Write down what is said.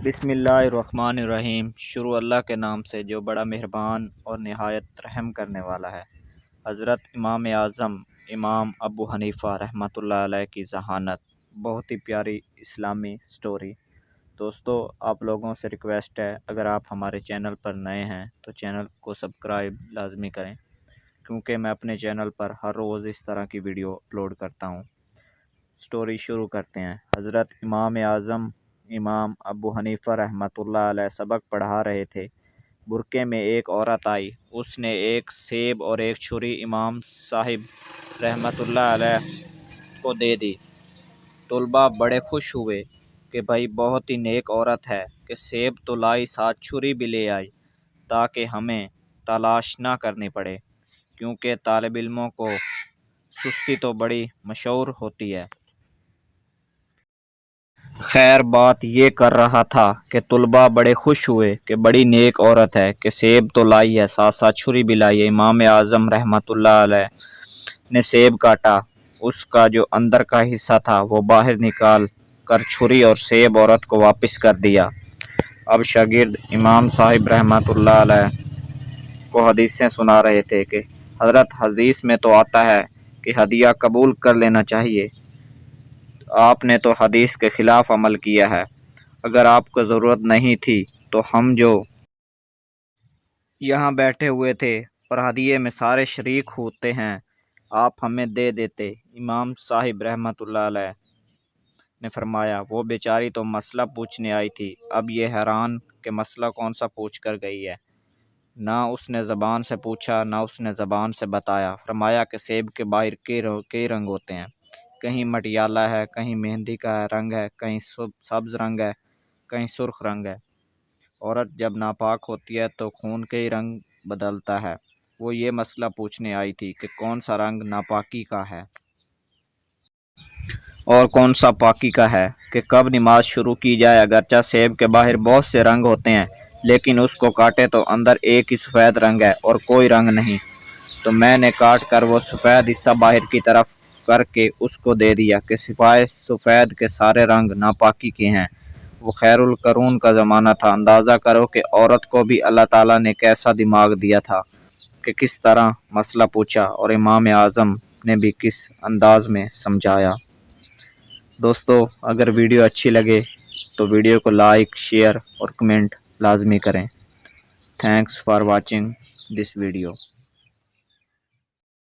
بسم اللہ الرحمن الرحیم۔ شروع اللہ کے نام سے جو بڑا مہربان اور نہایت رحم کرنے والا ہے۔ حضرت امام اعظم امام ابو حنیفہ رحمۃ اللہ علیہ کی ذہانت، بہت ہی پیاری اسلامی سٹوری۔ دوستو، آپ لوگوں سے ریکویسٹ ہے، اگر آپ ہمارے چینل پر نئے ہیں تو چینل کو سبسکرائب لازمی کریں، کیونکہ میں اپنے چینل پر ہر روز اس طرح کی ویڈیو اپلوڈ کرتا ہوں۔ سٹوری شروع کرتے ہیں۔ حضرت امام اعظم امام ابو حنیفہ رحمۃ اللہ علیہ سبق پڑھا رہے تھے۔ برقعے میں ایک عورت آئی، اس نے ایک سیب اور ایک چھری امام صاحب رحمۃ اللہ علیہ کو دے دی۔ طلباء بڑے خوش ہوئے کہ بھائی بہت ہی نیک عورت ہے کہ سیب تو لائی، ساتھ چھری بھی لے آئی، تاکہ ہمیں تلاش نہ کرنی پڑے، کیونکہ طالب علموں کو سستی تو بڑی مشہور ہوتی ہے۔ خیر بات یہ کر رہا تھا کہ طلباء بڑے خوش ہوئے کہ بڑی نیک عورت ہے کہ سیب تو لائی ہے، ساتھ ساتھ چھری بھی لائی ہے۔ امام اعظم رحمۃ اللہ علیہ نے سیب کاٹا، اس کا جو اندر کا حصہ تھا وہ باہر نکال کر چھری اور سیب عورت کو واپس کر دیا۔ اب شاگرد امام صاحب رحمۃ اللہ علیہ کو حدیثیں سنا رہے تھے کہ حضرت، حدیث میں تو آتا ہے کہ ہدیہ قبول کر لینا چاہیے، آپ نے تو حدیث کے خلاف عمل کیا ہے۔ اگر آپ کو ضرورت نہیں تھی تو ہم جو یہاں بیٹھے ہوئے تھے اور ہدیے میں سارے شریک ہوتے ہیں، آپ ہمیں دے دیتے۔ امام صاحب رحمۃ اللہ علیہ نے فرمایا، وہ بیچاری تو مسئلہ پوچھنے آئی تھی، اب یہ حیران کہ مسئلہ کون سا پوچھ کر گئی ہے۔ نہ اس نے زبان سے پوچھا، نہ اس نے زبان سے بتایا۔ فرمایا کہ سیب کے باہر کئی رنگ ہوتے ہیں، کہیں مٹیالہ ہے، کہیں مہندی کا رنگ ہے، کہیں سبز رنگ ہے، کہیں سرخ رنگ ہے۔ عورت جب ناپاک ہوتی ہے تو خون کئی رنگ بدلتا ہے۔ وہ یہ مسئلہ پوچھنے آئی تھی کہ کون سا رنگ ناپاکی کا ہے اور کون سا پاکی کا ہے، کہ کب نماز شروع کی جائے۔ اگرچہ سیب کے باہر بہت سے رنگ ہوتے ہیں، لیکن اس کو کاٹے تو اندر ایک ہی سفید رنگ ہے اور کوئی رنگ نہیں۔ تو میں نے کاٹ کر وہ سفید حصہ باہر کی طرف کر کے اس کو دے دیا کہ سوائے سفید کے سارے رنگ ناپاکی کے ہیں۔ وہ خیر القرون کا زمانہ تھا۔ اندازہ کرو کہ عورت کو بھی اللہ تعالیٰ نے کیسا دماغ دیا تھا کہ کس طرح مسئلہ پوچھا، اور امام اعظم نے بھی کس انداز میں سمجھایا۔ دوستو، اگر ویڈیو اچھی لگے تو ویڈیو کو لائک، شیئر اور کمنٹ لازمی کریں۔ Thanks for watching this video.